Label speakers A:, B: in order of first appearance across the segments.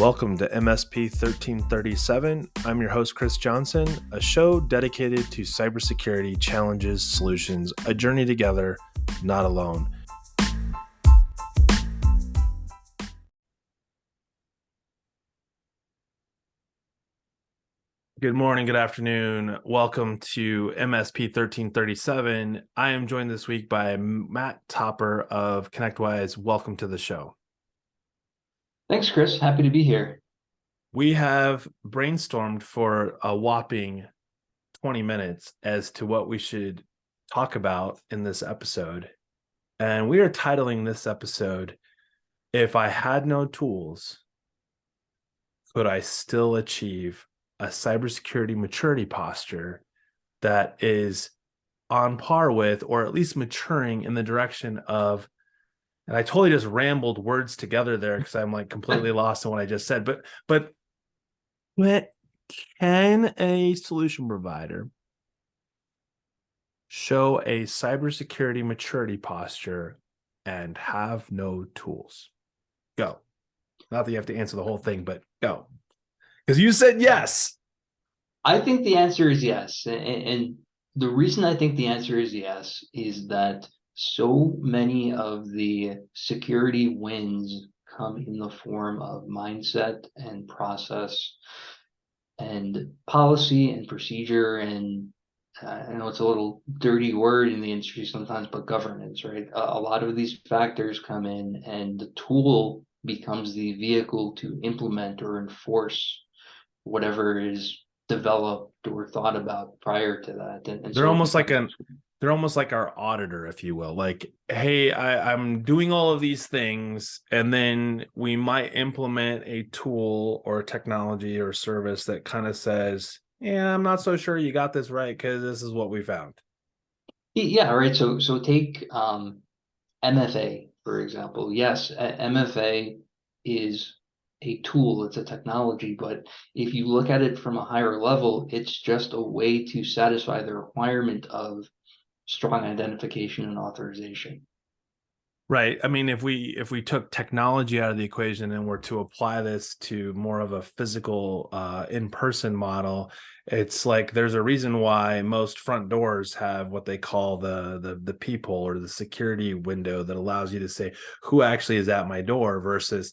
A: Welcome to MSP 1337. I'm your host, Chris Johnson, a show dedicated to cybersecurity challenges, solutions, a journey together, not alone. Good morning, good afternoon. Welcome to MSP 1337. I am joined this week by Matt Topper of Connectwise. Welcome to the show.
B: Thanks, Chris. Happy to be here.
A: We have brainstormed for a whopping 20 minutes as to what we should talk about in this episode. And we are titling this episode, If I Had No Tools, Could I Still Achieve a Cybersecurity Maturity Posture that is on par with, or at least maturing in the direction of, and I totally just rambled words together there because I'm like completely lost in what I just said, but can a solution provider show a cybersecurity maturity posture and have no tools? Go. Not that you have to answer the whole thing, but go. Because you said yes.
B: I think the answer is yes. And the reason I think the answer is yes is that so many of the security wins come in the form of mindset and process and policy and procedure. And I know it's a little dirty word in the industry sometimes, but governance, right? A lot of these factors come in and the tool becomes the vehicle to implement or enforce whatever is developed or thought about prior to that. And
A: They're
B: so
A: almost like they're almost like our auditor, if you will. Like, hey, I'm doing all of these things, and then we might implement a tool or a technology or service that kind of says, yeah, I'm not so sure you got this right because this is what we found.
B: yeah, right. So take MFA, for example. Yes, MFA is a tool, it's a technology, but if you look at it from a higher level, it's just a way to satisfy the requirement of strong identification and authorization.
A: Right. I mean, if we took technology out of the equation and were to apply this to more of a physical in-person model, it's like there's a reason why most front doors have what they call the peephole or the security window that allows you to say who actually is at my door versus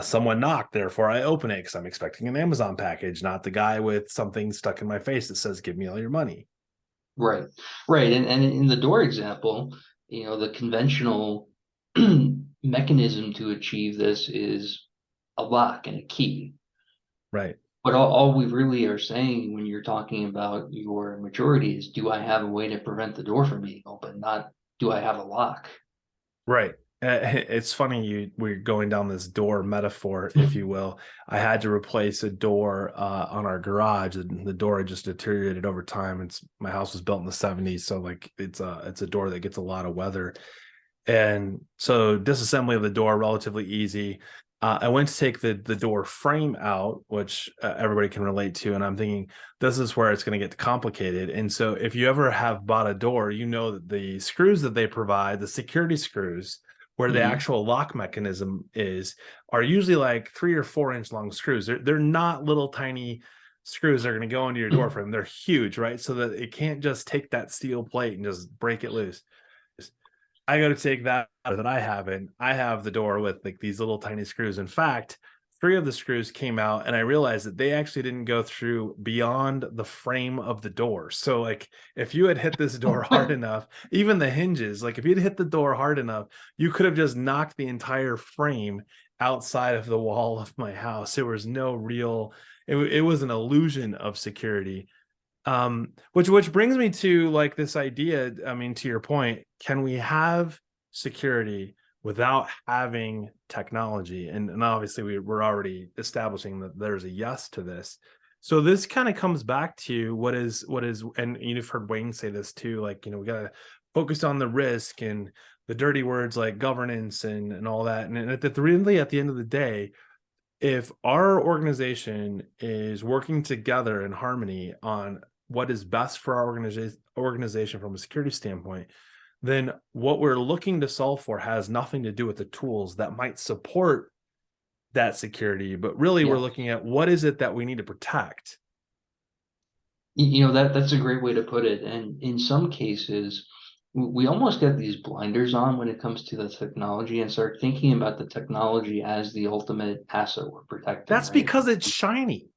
A: someone knocked, therefore I open it because I'm expecting an Amazon package, not the guy with something stuck in my face that says give me all your money.
B: Right, right. And in the door example, the conventional mechanism to achieve this is a lock and a key.
A: Right.
B: But all we really are saying when you're talking about your maturity is, do I have a way to prevent the door from being open? Not, do I have a lock?
A: Right. It's funny we're going down this door metaphor, if you will. I had to replace a door on our garage, and the door had just deteriorated over time. My house was built in the 70s, so like it's a door that gets a lot of weather. And so disassembly of the door, relatively easy. I went to take the door frame out, which everybody can relate to, and I'm thinking this is where it's going to get complicated. And so if you ever have bought a door, you know that the screws that they provide, the security screws, where the actual lock mechanism is, are usually like 3 or 4 inch long screws. They're not little tiny screws that are going to go into your door frame. They're huge, right? So that it can't just take that steel plate and just break it loose. I go to take that I haven't. I have the door with like these little tiny screws. In fact, 3 of the screws came out, and I realized that they actually didn't go through beyond the frame of the door. So like if you had hit this door hard enough, even the hinges, like if you'd hit the door hard enough, you could have just knocked the entire frame outside of the wall of my house. There was no real, it was an illusion of security. Which brings me to like this idea. I mean, to your point, can we have security without having technology? And obviously we're already establishing that there's a yes to this. So this kind of comes back to what is, and you've heard Wayne say this too, like, we got to focus on the risk and the dirty words like governance and all that. And really at the end of the day, if our organization is working together in harmony on what is best for our organization from a security standpoint, then what we're looking to solve for has nothing to do with the tools that might support that security, but really we're
B: Yeah.
A: looking at what is it that we need to protect.
B: That's a great way to put it. And in some cases, we almost get these blinders on when it comes to the technology and start thinking about the technology as the ultimate asset we're protecting,
A: That's
B: right?
A: because it's shiny.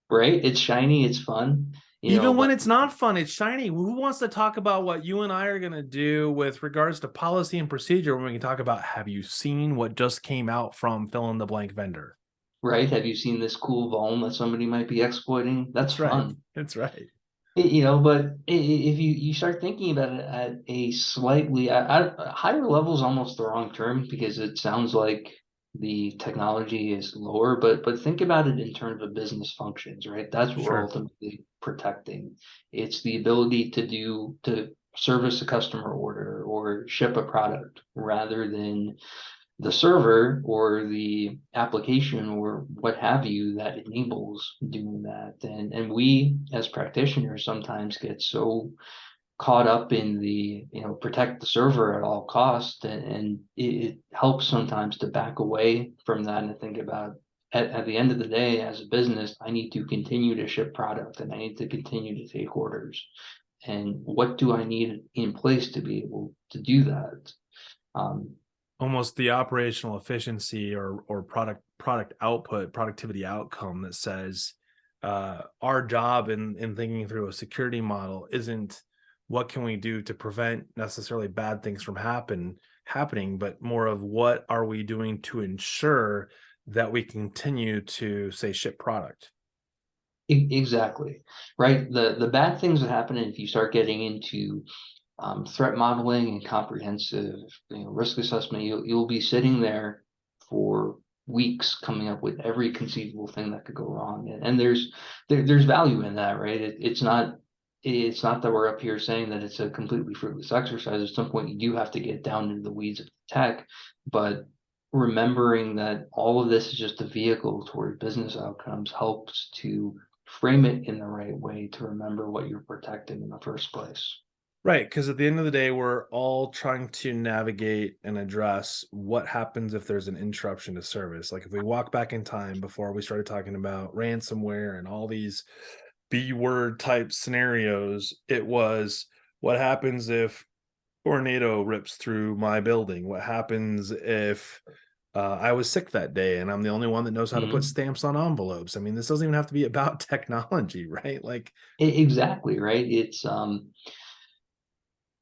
B: Right? It's shiny, it's fun,
A: Even when
B: but
A: it's not fun, it's shiny. Who wants to talk about what you and I are going to do with regards to policy and procedure when we can talk about, have you seen what just came out from fill in the blank vendor?
B: right? Have you seen this cool vuln that somebody might be exploiting? That's
A: That's right.
B: fun.
A: That's right.
B: But if you start thinking about it at a slightly at higher level is almost the wrong term because it sounds like the technology is lower, but think about it in terms of business functions, right? That's what we're
A: Sure.
B: ultimately protecting. It's the ability to service a customer order or ship a product rather than the server or the application or what have you that enables doing that. And we as practitioners sometimes get so caught up in the, protect the server at all costs. And it helps sometimes to back away from that and think about at the end of the day, as a business, I need to continue to ship product and I need to continue to take orders. And what do I need in place to be able to do that? Um,
A: Almost the operational efficiency or product output, productivity outcome that says our job in thinking through a security model isn't what can we do to prevent necessarily bad things from happening, but more of what are we doing to ensure that we continue to say ship product.
B: Exactly, right? The bad things that happen if you start getting into threat modeling and comprehensive, risk assessment, you'll be sitting there for weeks coming up with every conceivable thing that could go wrong. And there's value in that, right? It's not that we're up here saying that it's a completely fruitless exercise. At some point, you do have to get down into the weeds of tech, but remembering that all of this is just a vehicle toward business outcomes helps to frame it in the right way to remember what you're protecting in the first place.
A: Right, because at the end of the day, we're all trying to navigate and address what happens if there's an interruption to service. Like if we walk back in time before we started talking about ransomware and all these B word type scenarios, it was what happens if tornado rips through my building? What happens if I was sick that day and I'm the only one that knows how to put
B: Mhm.
A: stamps on envelopes? I mean, this doesn't even have to be about technology, right? Like,
B: Exactly, right? It's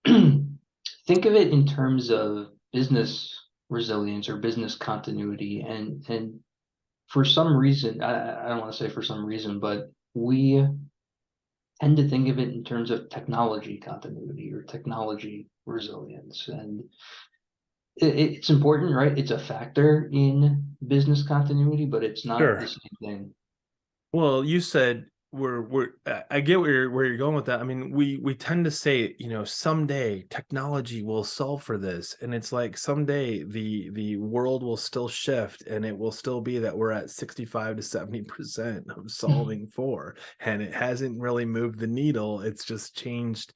B: think of it in terms of business resilience or business continuity. And for some reason, I don't want to say for some reason, but we tend to think of it in terms of technology continuity or technology resilience. And it's important, right? It's a factor in business continuity, but it's not the
A: sure.
B: same thing.
A: Well, you said I get where you're going with that. I mean, we tend to say, someday technology will solve for this. And it's like someday the world will still shift and it will still be that we're at 65 to 70% of solving for. And it hasn't really moved the needle. It's just changed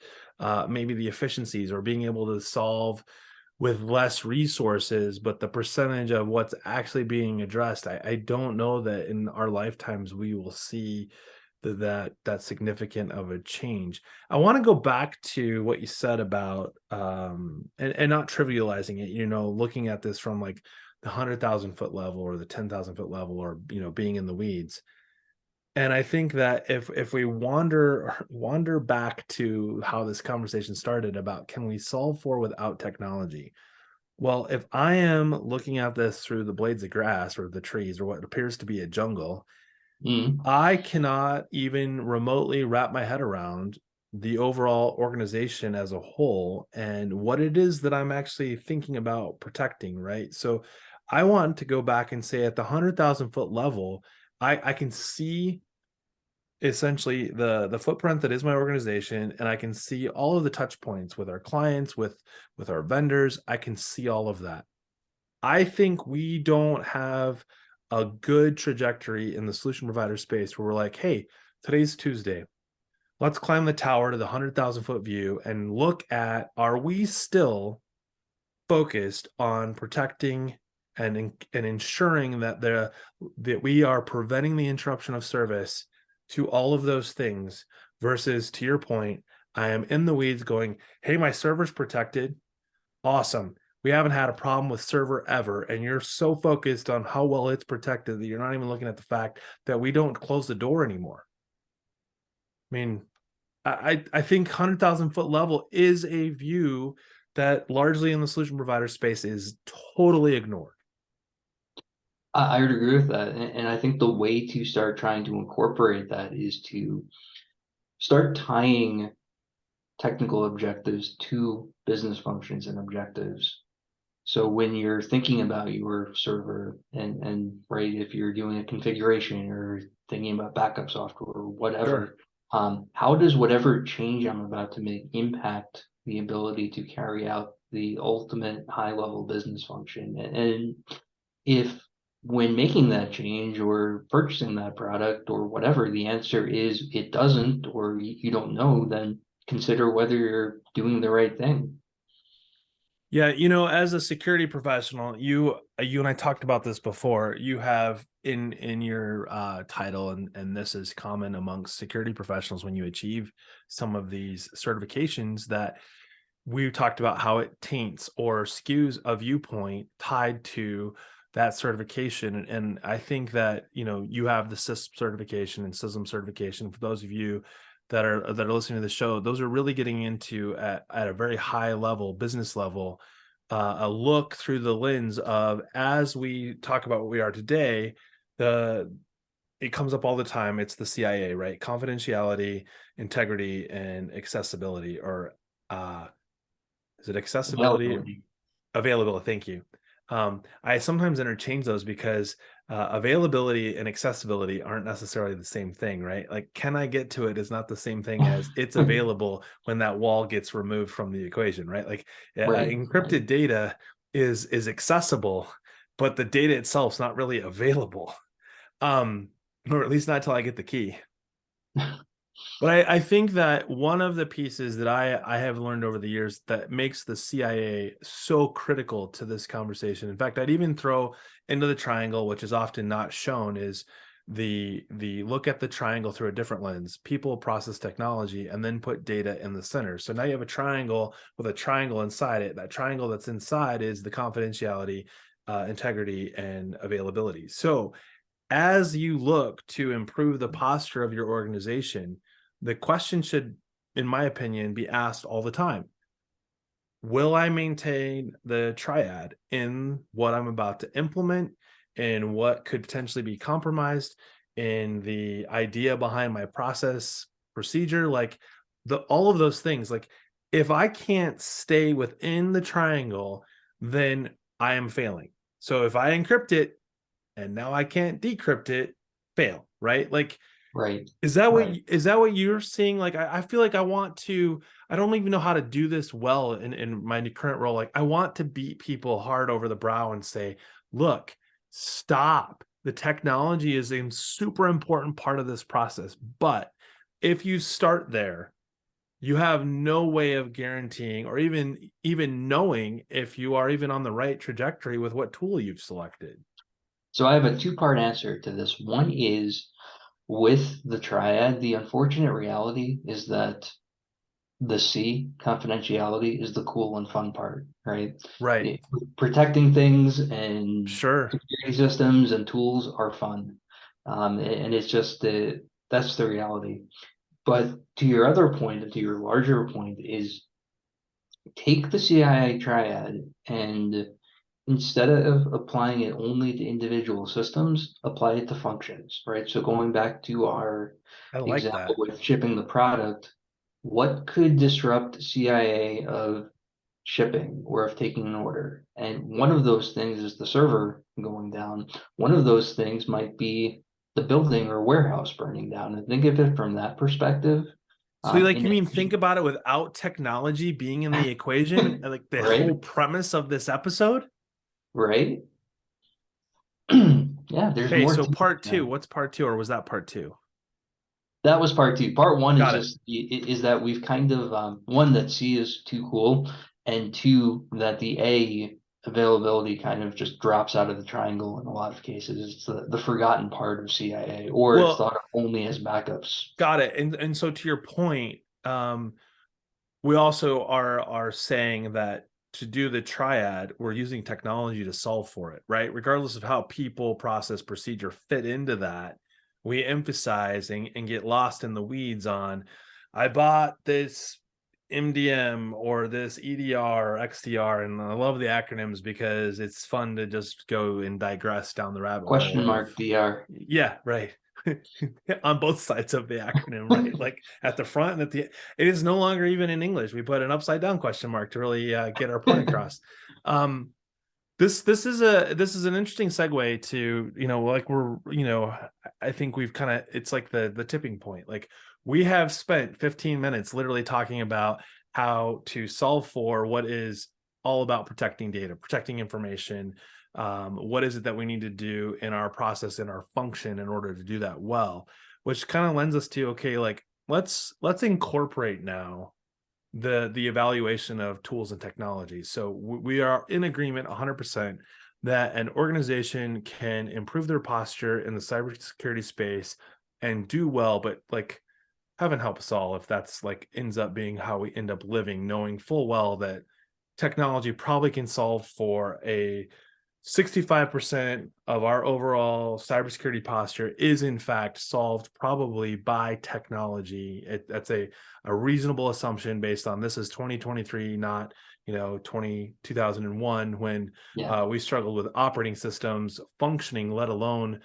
A: maybe the efficiencies or being able to solve with less resources, but the percentage of what's actually being addressed, I don't know that in our lifetimes we will see that significant of a change. I want to go back to what you said about and not trivializing it, looking at this from like the 100,000 foot level or the 10,000 foot level or being in the weeds. And I think that if we wander back to how this conversation started about can we solve for without technology? Well, if I am looking at this through the blades of grass or the trees or what appears to be a jungle,
B: Mm.
A: I cannot even remotely wrap my head around the overall organization as a whole and what it is that I'm actually thinking about protecting, right? So I want to go back and say at the 100,000 foot level, I can see essentially the footprint that is my organization, and I can see all of the touch points with our clients, with our vendors. I can see all of that. I think we don't have a good trajectory in the solution provider space where we're like, hey, today's Tuesday. Let's climb the tower to the 100,000 foot view and look at, are we still focused on protecting and ensuring that we are preventing the interruption of service to all of those things versus, to your point, I am in the weeds going, hey, my server's protected. Awesome. We haven't had a problem with server ever. And you're so focused on how well it's protected that you're not even looking at the fact that we don't close the door anymore. I mean, I think 100,000 foot level is a view that largely in the solution provider space is totally ignored.
B: I would agree with that. And I think the way to start trying to incorporate that is to start tying technical objectives to business functions and objectives. So when you're thinking about your server and right, if you're doing a configuration or thinking about backup software or
A: Sure.
B: whatever, how does whatever change I'm about to make impact the ability to carry out the ultimate high level business function? And if when making that change or purchasing that product or whatever, the answer is it doesn't, or you don't know, then consider whether you're doing the right thing.
A: Yeah, as a security professional, you and I talked about this before. You have in your title, and this is common amongst security professionals when you achieve some of these certifications, that we talked about how it taints or skews a viewpoint tied to that certification. And I think that, you have the CISP certification and SISM certification. For those of you that are listening to the show, those are really getting into at a very high level, business level, a look through the lens of, as we talk about what we are today, the it comes up all the time. It's the CIA, right? Confidentiality, integrity, and accessibility, or is it accessibility?
B: Availability.
A: Availability, thank you. I sometimes interchange those because availability and accessibility aren't necessarily the same thing, right? Like, can I get to it is not the same thing as it's available when that wall gets removed from the equation, right? Like,
B: Right, right.
A: encrypted data is accessible, but the data itself is not really available, um, or at least not until I get the key. But I think that one of the pieces that I have learned over the years that makes the CIA so critical to this conversation, in fact, I'd even throw into the triangle, which is often not shown, is the look at the triangle through a different lens: people, process, technology, and then put data in the center. So now you have a triangle with a triangle inside it. That triangle that's inside is the confidentiality, integrity, and availability. So as you look to improve the posture of your organization, the question should, in my opinion, be asked all the time: will I maintain the triad in what I'm about to implement, and what could potentially be compromised in the idea behind my process procedure? Like, all of those things. Like, if I can't stay within the triangle, then I am failing. So if I encrypt it and now I can't decrypt it, fail, right? Like,
B: Right,
A: what
B: right.
A: is that what you're seeing? Like, I feel like I don't even know how to do this well in my current role. Like, I want to beat people hard over the brow and say, look, stop. The technology is a super important part of this process. But if you start there, you have no way of guaranteeing or even knowing if you are even on the right trajectory with what tool you've selected.
B: So I have a two-part answer to this. One is with the triad, the unfortunate reality is that the C, confidentiality, is the cool and fun part, right?
A: Right.
B: It- Protecting things and
A: Sure.
B: security systems and tools are fun. And it's just that's the reality. But to your other point, to your larger point, is take the CIA triad and instead of applying it only to individual systems, apply it to functions, right? So going back to our
A: I like
B: example
A: that.
B: with shipping the product, what could disrupt CIA of shipping or of taking an order? And one of those things is the server going down. One of those things might be the building or warehouse burning down. And think of it from that perspective.
A: So, like,
B: In
A: you mean think
B: addition,
A: about it without technology being in the equation, like the
B: right,
A: whole premise of this episode?
B: right. Yeah, there's
A: Okay,
B: more
A: so
B: to it
A: part two.
B: than
A: What's part two, or was that part two?
B: that was part two. Part one is
A: Got it.
B: just is that we've kind of one that C is too cool, and two that the A availability kind of just drops out of the triangle in a lot of cases. It's the forgotten part of CIA, or it's
A: Well,
B: thought of only as backups.
A: got it. And so to your point, we also are saying that to do the triad, we're using technology to solve for it, right? Regardless of how people, process, procedure fit into that, we emphasize and get lost in the weeds on, I bought this MDM or this EDR or XDR, and I love the acronyms because it's fun to just go and digress down the rabbit
B: Question
A: hole of,
B: mark DR.
A: yeah, right. On both sides of the acronym, right? Like at the front and at the, it is no longer even in English. We put an upside down question mark to really get our point across. Um, this is an interesting segue to, like we're, I think we've kind of, it's like the tipping point. Like we have spent 15 minutes literally talking about how to solve for what is all about protecting data, protecting information. What is it that we need to do in our process, in our function, in order to do that well? Which kind of lends us to, okay, like let's incorporate now the evaluation of tools and technologies. So we are in agreement 100% that an organization can improve their posture in the cybersecurity space and do well, but like heaven help us all if that's like ends up being how we end up living, knowing full well that technology probably can solve for a 65% of our overall cybersecurity posture is in fact solved probably by technology. That's a reasonable assumption based on this is 2023, not 2001 when
B: Yeah.
A: we struggled with operating systems functioning, let alone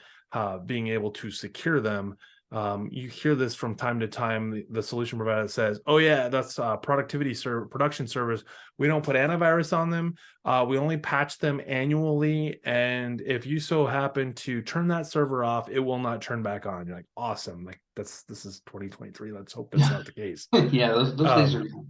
A: being able to secure them. You hear this from time to time. The solution provider says, "Oh yeah, that's production servers. We don't put antivirus on them. We only patch them annually, and if you so happen to turn that server off, it will not turn back on." You're like, "Awesome!" Like this is 2023. Let's hope that's not the case.
B: Yeah, those days are
A: Um,
B: gone,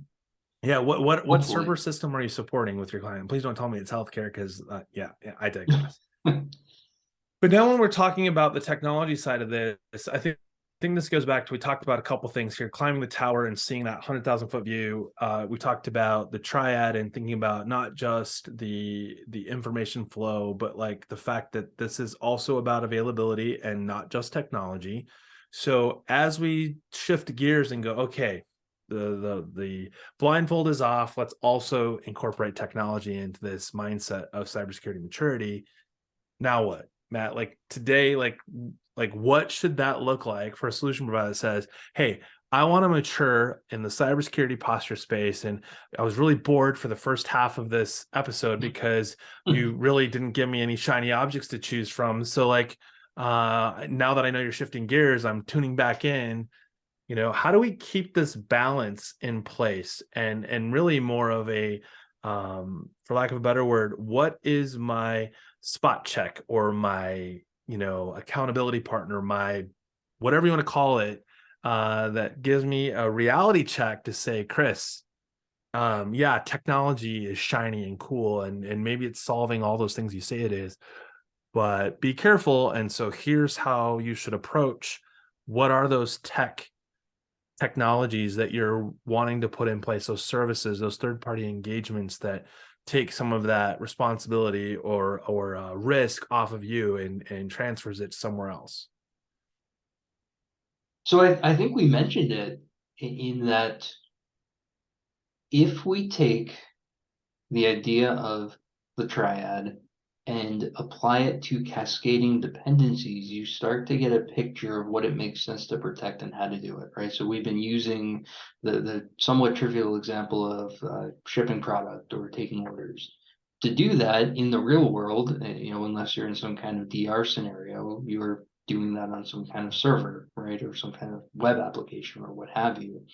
A: yeah. What server
B: hopefully.
A: system are you supporting with your client? Please don't tell me it's healthcare, because yeah, I digress. But now when we're talking about the technology side of this, I think this goes back to, we talked about a couple things here, climbing the tower and seeing that 100,000 foot view. We talked about the triad and thinking about not just the information flow, but like the fact that this is also about availability and not just technology. So as we shift gears and go, okay, the blindfold is off, let's also incorporate technology into this mindset of cybersecurity maturity. Now what, Matt? Like today, like what should that look like for a solution provider that says, hey, I want to mature in the cybersecurity posture space? And I was really bored for the first half of this episode because you really didn't give me any shiny objects to choose from. So like now that I know you're shifting gears, I'm tuning back in. How do we keep this balance in place and really more of a for lack of a better word, what is my spot check or my accountability partner, my whatever you want to call it, that gives me a reality check to say, Chris, yeah, technology is shiny and cool, and maybe it's solving all those things you say it is, but be careful. And so here's how you should approach, what are those technologies that you're wanting to put in place, those services, those third-party engagements that take some of that responsibility or risk off of you and transfers it somewhere else.
B: So I think we mentioned it in that if we take the idea of the triad and apply it to cascading dependencies, you start to get a picture of what it makes sense to protect and how to do it, right? So we've been using the somewhat trivial example of shipping product or taking orders. To do that in the real world, unless you're in some kind of DR scenario, you're doing that on some kind of server, right? Or some kind of web application or what have you.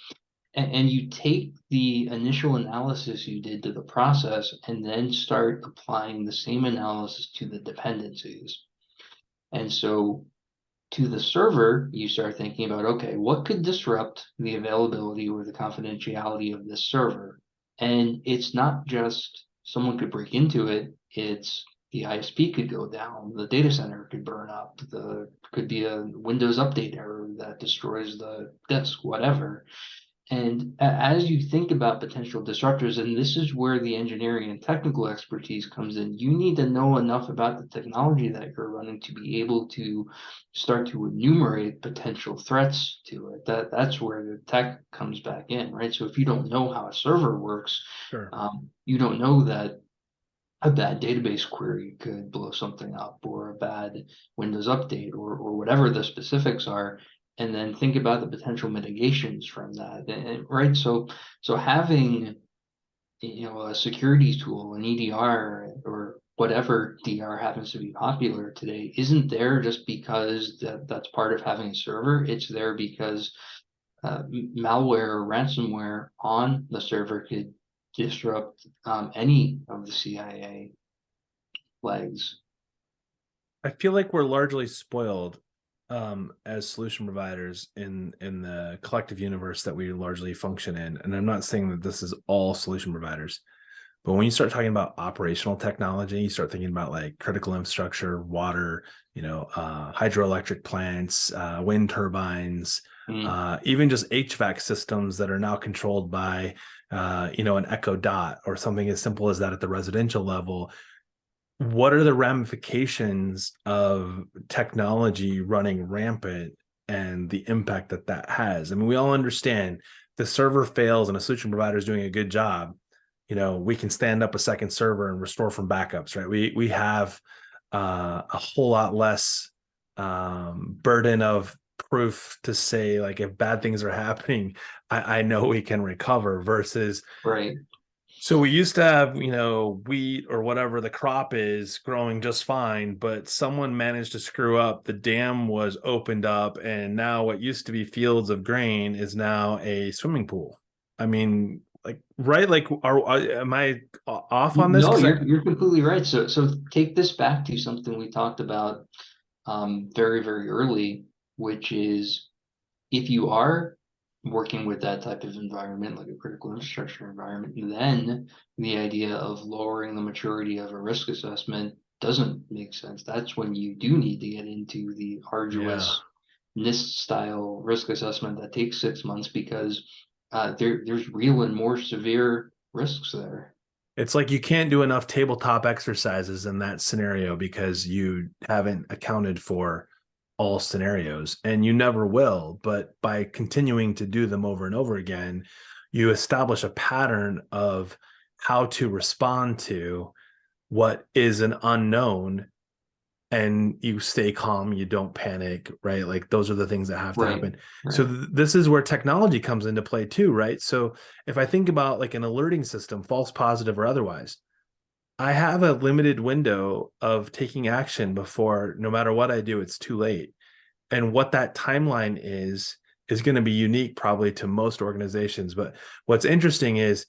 B: And you take the initial analysis you did to the process and then start applying the same analysis to the dependencies. And so to the server, you start thinking about, okay, what could disrupt the availability or the confidentiality of this server? And it's not just someone could break into it, it's the ISP could go down, the data center could burn up, could be a Windows update error that destroys the disk, whatever. And as you think about potential disruptors, and this is where the engineering and technical expertise comes in, you need to know enough about the technology that you're running to be able to start to enumerate potential threats to it. That's where the tech comes back in, right? So if you don't know how a server works,
A: Sure.
B: you don't know that a bad database query could blow something up, or a bad Windows update, or whatever the specifics are, and then think about the potential mitigations from that. Right. So having, a security tool, an EDR, or whatever DR happens to be popular today, isn't there just because that's part of having a server. It's there because malware or ransomware on the server could disrupt any of the CIA legs.
A: I feel like we're largely spoiled as solution providers in the collective universe that we largely function in. And I'm not saying that this is all solution providers, but when you start talking about operational technology, you start thinking about like critical infrastructure, water, hydroelectric plants, wind turbines,
B: Mm,
A: even just HVAC systems that are now controlled by, an Echo Dot or something as simple as that at the residential level. What are the ramifications of technology running rampant and the impact that that has? I mean, we all understand the server fails and a solution provider is doing a good job. We can stand up a second server and restore from backups, right? We have a whole lot less burden of proof to say, like, if bad things are happening, I know we can recover versus
B: right.
A: so we used to have, wheat or whatever the crop is growing just fine, but someone managed to screw up. The dam was opened up, and now what used to be fields of grain is now a swimming pool. I mean, like, right? Like, am I off on this?
B: No,
A: Because
B: you're completely right. So take this back to something we talked about very, very early, which is, if you are working with that type of environment, like a critical infrastructure environment, then the idea of lowering the maturity of a risk assessment doesn't make sense. That's when you do need to get into the
A: yeah,
B: arduous NIST style risk assessment that takes 6 months, because there's real and more severe risks there.
A: it's like you can't do enough tabletop exercises in that scenario because you haven't accounted for all scenarios and you never will. But by continuing to do them over and over again, you establish a pattern of how to respond to what is an unknown and you stay calm, you don't panic, right? Like those are the things that have to
B: Right,
A: happen. So
B: right.
A: this is where technology comes into play too, right? So if I think about like an alerting system, false positive or otherwise, I have a limited window of taking action before no matter what I do, it's too late. And what that timeline is going to be unique probably to most organizations. But what's interesting is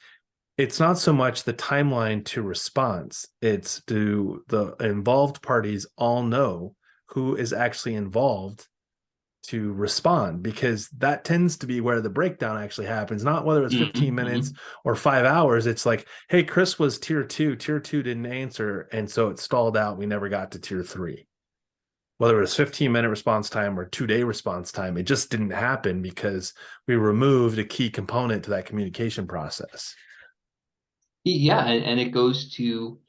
A: it's not so much the timeline to response, it's do the involved parties all know who is actually involved to respond, because that tends to be where the breakdown actually happens, not whether it's 15 minutes
B: Hmm.
A: or 5 hours. It's like, hey, Chris was tier two didn't answer, and so it stalled out, we never got to tier three. Whether it was 15-minute response time or 2 day response time, it just didn't happen because we removed a key component to that communication process.
B: Yeah, and it goes to,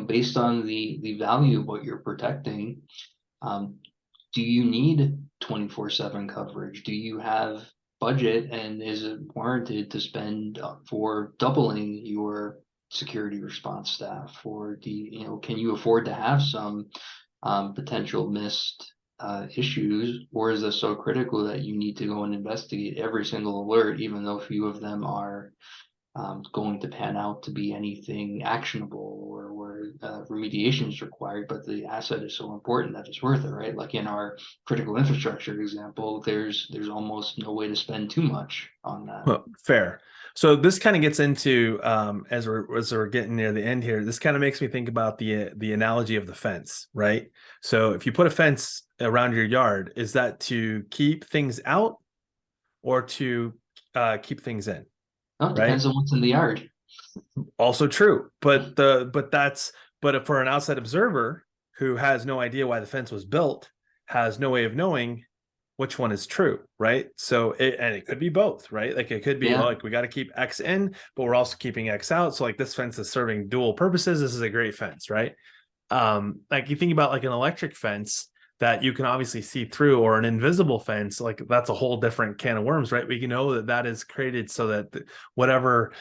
B: based on the value of what you're protecting, um, do you need 24/7 coverage? Do you have budget, and is it warranted to spend for doubling your security response staff? Or can you afford to have some potential missed issues, or is this so critical that you need to go and investigate every single alert, even though few of them are going to pan out to be anything actionable, or where remediation is required, but the asset is so important that it's worth it, right? Like in our critical infrastructure example, there's almost no way to spend too much on that.
A: Well, fair. So this kind of gets into as we're getting near the end here. This kind of makes me think about the analogy of the fence, right? So if you put a fence around your yard, is that to keep things out or to keep things in,
B: Well, it
A: right?
B: depends on what's in the yard.
A: Also true, but for an outside observer who has no idea why the fence was built, has no way of knowing, which one is true, right? So and it could be both, right? Like it could be, oh,
B: Yeah,
A: like we got to keep X in, but we're also keeping X out. So like this fence is serving dual purposes. This is a great fence, right? Like you think about like an electric fence that you can obviously see through, or an invisible fence, like that's a whole different can of worms, right? We can know that that is created so that whatever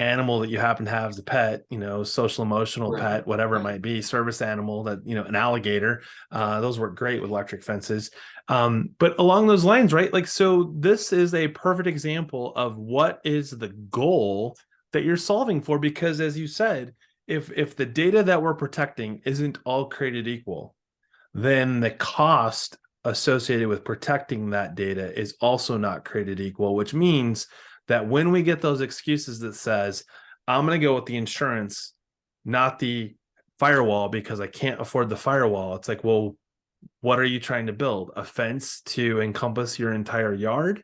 A: animal that you happen to have as a pet, social emotional
B: right,
A: pet, whatever it
B: right.
A: might be, service animal, that, an alligator, those work great with electric fences. But along those lines, right? Like, so this is a perfect example of what is the goal that you're solving for, because as you said, if the data that we're protecting isn't all created equal, then the cost associated with protecting that data is also not created equal, which means that when we get those excuses that says, I'm going to go with the insurance, not the firewall because I can't afford the firewall, it's like, well, what are you trying to build? A fence to encompass your entire yard,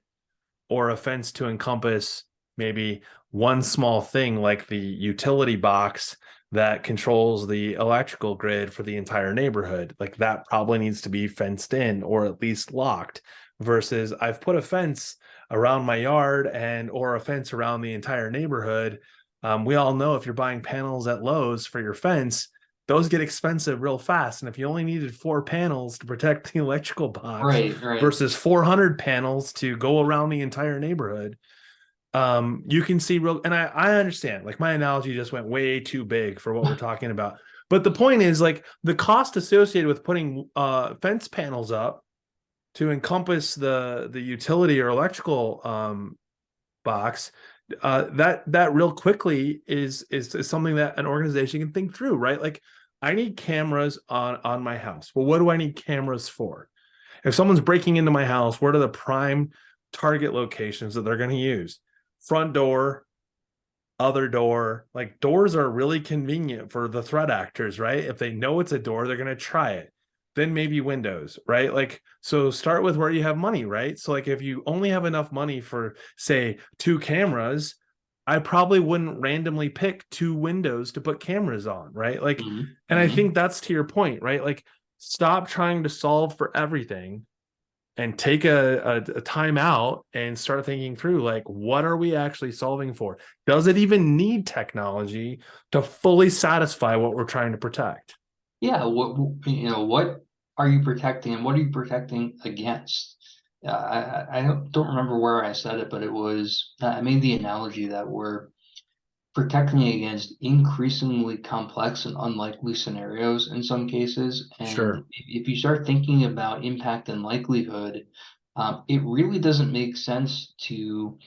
A: or a fence to encompass maybe one small thing like the utility box that controls the electrical grid for the entire neighborhood? Like that probably needs to be fenced in or at least locked, versus I've put a fence around my yard and or a fence around the entire neighborhood. We all know if you're buying panels at Lowe's for your fence, those get expensive real fast. And if you only needed 4 panels to protect the electrical box
B: Right, right.
A: versus 400 panels to go around the entire neighborhood, you can see real. And I understand, like my analogy just went way too big for what we're talking about. But the point is, like, the cost associated with putting fence panels up to encompass the utility or electrical box, that real quickly is something that an organization can think through, right? Like, I need cameras on my house. Well, what do I need cameras for? If someone's breaking into my house, what are the prime target locations that they're going to use? Front door, other door. Like, doors are really convenient for the threat actors, right? If they know it's a door, they're going to try it. Then maybe windows, right? Like, so start with where you have money, right? So like if you only have enough money for, say, 2 cameras, I probably wouldn't randomly pick 2 windows to put cameras on, right? Like,
B: Hmm.
A: and I
B: Hmm.
A: think that's to your point, right? Like, stop trying to solve for everything and take a time out and start thinking through, like, what are we actually solving for? Does it even need technology to fully satisfy what we're trying to protect?
B: Yeah, what are you protecting and what are you protecting against? I don't remember where I said it, but it was I made the analogy that we're protecting against increasingly complex and unlikely scenarios in some cases. And
A: Sure.
B: if you start thinking about impact and likelihood, it really doesn't make sense to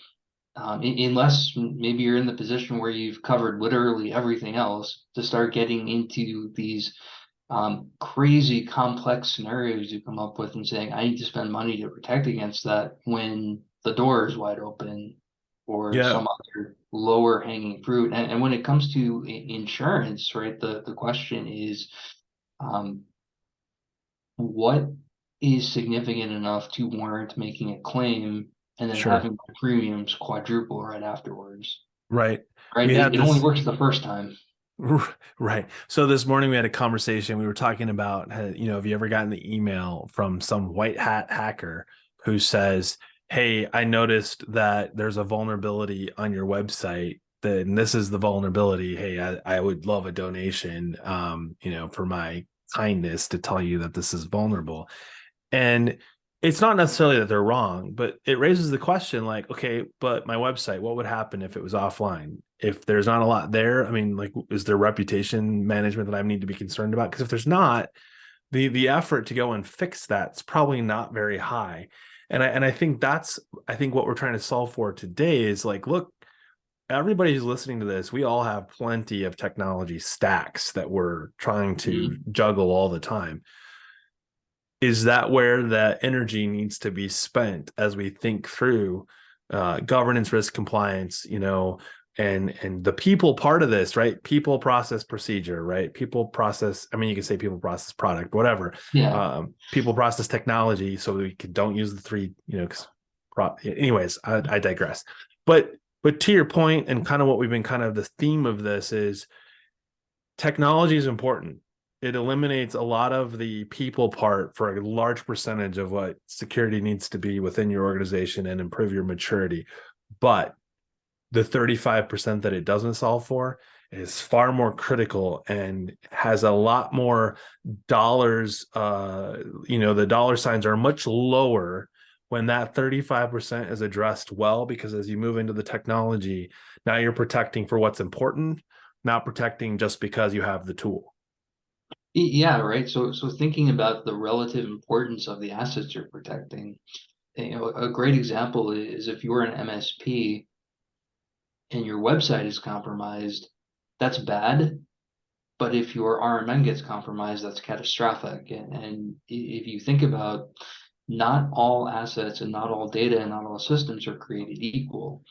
B: unless maybe you're in the position where you've covered literally everything else to start getting into these crazy complex scenarios you come up with and saying, I need to spend money to protect against that when the door is wide open or
A: Yeah.
B: some other lower hanging fruit. And when it comes to insurance, right, the question is, um, what is significant enough to warrant making a claim and then
A: Sure.
B: having the premiums quadruple right afterwards,
A: Right.
B: right?
A: We
B: It,
A: had
B: it only
A: this.
B: works the first time.
A: Right. So this morning we had a conversation. We were talking about, have you ever gotten the email from some white hat hacker who says, "Hey, I noticed that there's a vulnerability on your website. And this is the vulnerability. Hey, I would love a donation, for my kindness to tell you that this is vulnerable." And it's not necessarily that they're wrong, but it raises the question, like, okay, but my website, what would happen if it was offline? If there's not a lot there, I mean, like, is there reputation management that I need to be concerned about? Because if there's not, the effort to go and fix that's probably not very high. And I think what we're trying to solve for today is like, look, everybody who's listening to this, we all have plenty of technology stacks that we're trying to
B: Mhm.
A: juggle all the time. Is that where that energy needs to be spent as we think through governance, risk, compliance, and the people part of this, right? People, process, procedure, right? People, process. I mean, you can say people, process, product, whatever.
B: Yeah.
A: People, process, technology. So don't use the three, anyways, I digress. But to your point, and kind of what we've been kind of the theme of this is technology is important. it eliminates a lot of the people part for a large percentage of what security needs to be within your organization and improve your maturity. But the 35% that it doesn't solve for is far more critical and has a lot more dollars. The dollar signs are much lower when that 35% is addressed well, because as you move into the technology, now you're protecting for what's important, not protecting just because you have the tool.
B: Yeah, right. So thinking about the relative importance of the assets you're protecting, a great example is if you're an MSP and your website is compromised, that's bad. But if your RMN gets compromised, that's catastrophic. And if you think about, not all assets and not all data and not all systems are created equal.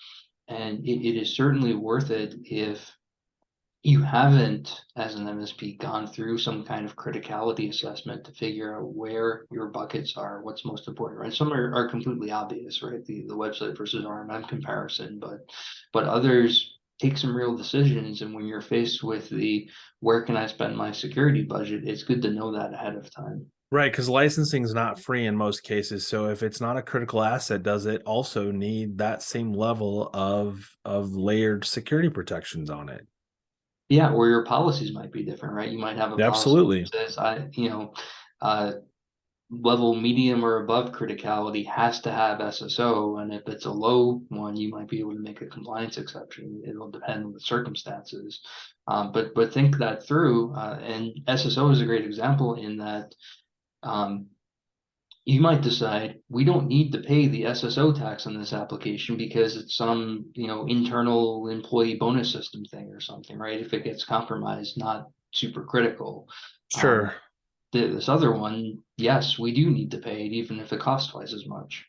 B: And it is certainly worth it if you haven't, as an MSP, gone through some kind of criticality assessment to figure out where your buckets are, what's most important, right? Some are completely obvious, right? The website versus RMM comparison, but others take some real decisions. And when you're faced with the where can I spend my security budget, it's good to know that ahead of time.
A: Right, because licensing is not free in most cases. So if it's not a critical asset, does it also need that same level of layered security protections on it?
B: Yeah, or your policies might be different, right? You might have a policy
A: Absolutely.
B: that says uh, level medium or above criticality has to have SSO, and if it's a low one, you might be able to make a compliance exception. It'll depend on the circumstances, but think that through. And SSO is a great example in that um, you might decide we don't need to pay the SSO tax on this application because it's some internal employee bonus system thing or something, right? If it gets compromised, not super critical. Um,
A: Sure.
B: this other one, yes, we do need to pay it, even if it costs twice as much.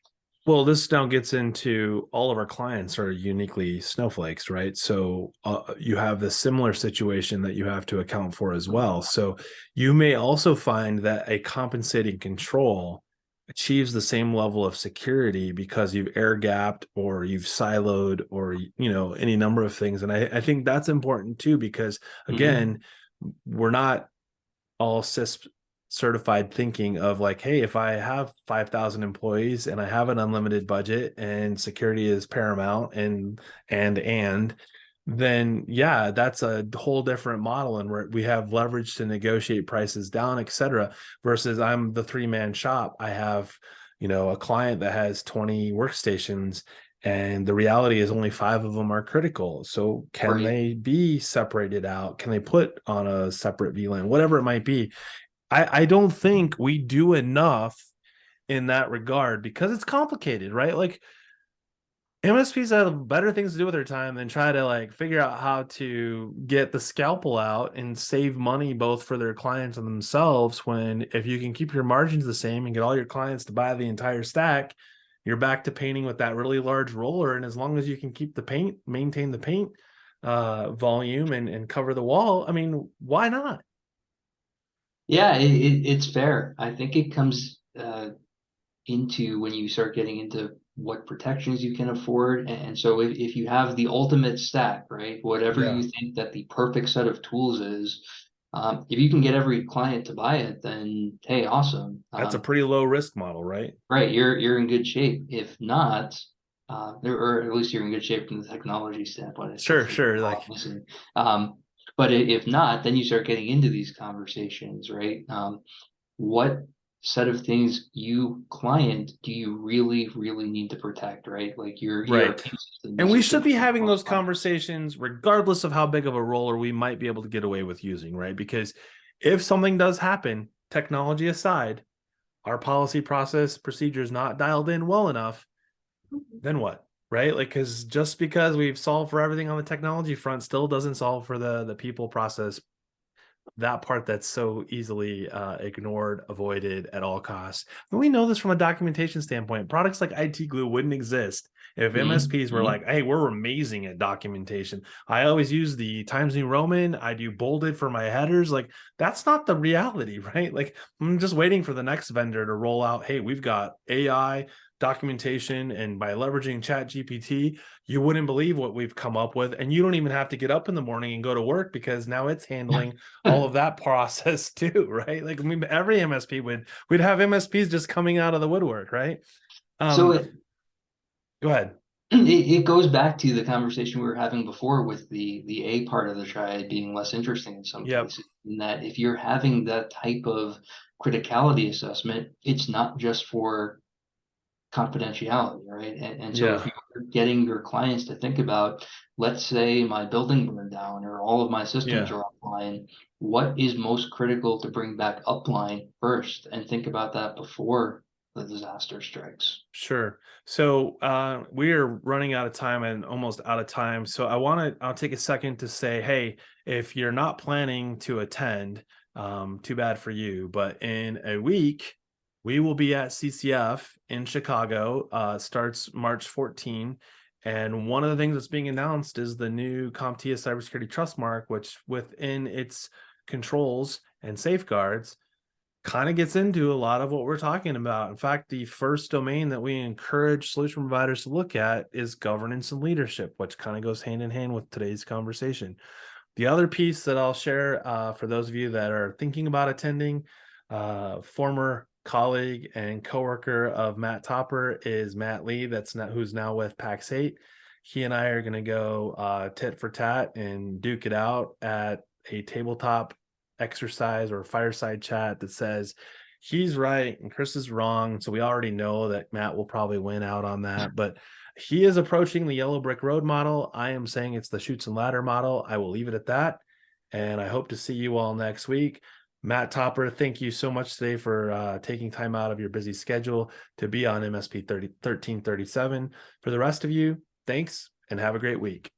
A: Well, this now gets into all of our clients are uniquely snowflakes, right? So you have the similar situation that you have to account for as well. So you may also find that a compensating control achieves the same level of security because you've air gapped or you've siloed or any number of things. And I think that's important too, because
B: Mhm.
A: again, we're not all CISP certified thinking of like, hey, if I have 5,000 employees and I have an unlimited budget and security is paramount and then yeah, that's a whole different model, and we have leverage to negotiate prices down, etc. Versus I'm the three-man shop. I have a client that has 20 workstations, and the reality is only 5 of them are critical. So can
B: Right.
A: they be separated out? Can they put on a separate VLAN? Whatever it might be. I don't think we do enough in that regard because it's complicated, right? Like MSPs have better things to do with their time than try to like figure out how to get the scalpel out and save money both for their clients and themselves. When if you can keep your margins the same and get all your clients to buy the entire stack, you're back to painting with that really large roller. And as long as you can keep the paint, maintain the paint volume and cover the wall, I mean, why not?
B: Yeah, it's fair. I think it comes into when you start getting into what protections you can afford. And so if you have the ultimate stack, right, whatever
A: Yeah.
B: you think that the perfect set of tools is, if you can get every client to buy it, then hey, awesome.
A: That's a pretty low risk model, right?
B: Right, you're in good shape. If not, or at least you're in good shape from the technology standpoint. I still
A: Sure,
B: think
A: sure.
B: a lot
A: Like,
B: missing. But if not, then you start getting into these conversations, right? What set of things you client do you really need to protect, right? Like your
A: right.
B: ERP system
A: And
B: is
A: we
B: just
A: should
B: going to
A: be
B: be the
A: having
B: most
A: those
B: funded.
A: conversations regardless of how big of a roller we might be able to get away with using, right? Because if something does happen, technology aside, our policy process procedures not dialed in well enough, then what? Right? Like, because just because we've solved for everything on the technology front still doesn't solve for the people process, that part that's so easily ignored, avoided at all costs. And we know this from a documentation standpoint. Products like IT Glue wouldn't exist if MSPs were
B: Mm-hmm.
A: like, hey, we're amazing at documentation. I always use the Times New Roman. I do bolded for my headers. Like, that's not the reality, right? Like, I'm just waiting for the next vendor to roll out, hey, we've got AI. documentation, and by leveraging Chat GPT, you wouldn't believe what we've come up with. And you don't even have to get up in the morning and go to work, because now it's handling all of that process too, right? Like, I mean, every MSP we'd have MSPs just coming out of the woodwork, right?
B: So
A: Um, Go ahead.
B: it goes back to the conversation we were having before with the A part of the triad being less interesting in some
A: Yep.
B: cases. In that if you're having that type of criticality assessment, it's not just for confidentiality, right? And so if
A: Yeah.
B: you're getting your clients to think about, let's say my building burned down or all of my systems
A: Yeah.
B: are offline, what is most critical to bring back upline first? And think about that before the disaster strikes.
A: Sure. So we are running out of time and almost out of time. So I'll take a second to say, hey, if you're not planning to attend, too bad for you. But in a week, we will be at CCF in Chicago. Starts March 14. And one of the things that's being announced is the new CompTIA Cybersecurity Trust Mark, which within its controls and safeguards kind of gets into a lot of what we're talking about. In fact, the first domain that we encourage solution providers to look at is governance and leadership, which kind of goes hand in hand with today's conversation. The other piece that I'll share for those of you that are thinking about attending, former colleague and coworker of Matt Topper is Matt Lee, who's now with Pax 8. He and I are going to go tit for tat and duke it out at a tabletop exercise or fireside chat that says he's right and Chris is wrong. So we already know that Matt will probably win out on that, but he is approaching the yellow brick road model. I am saying it's the chutes and ladder model. I will leave it at that. And I hope to see you all next week. Matt Topper, thank you so much today for taking time out of your busy schedule to be on MSP 1337. For the rest of you, thanks and have a great week.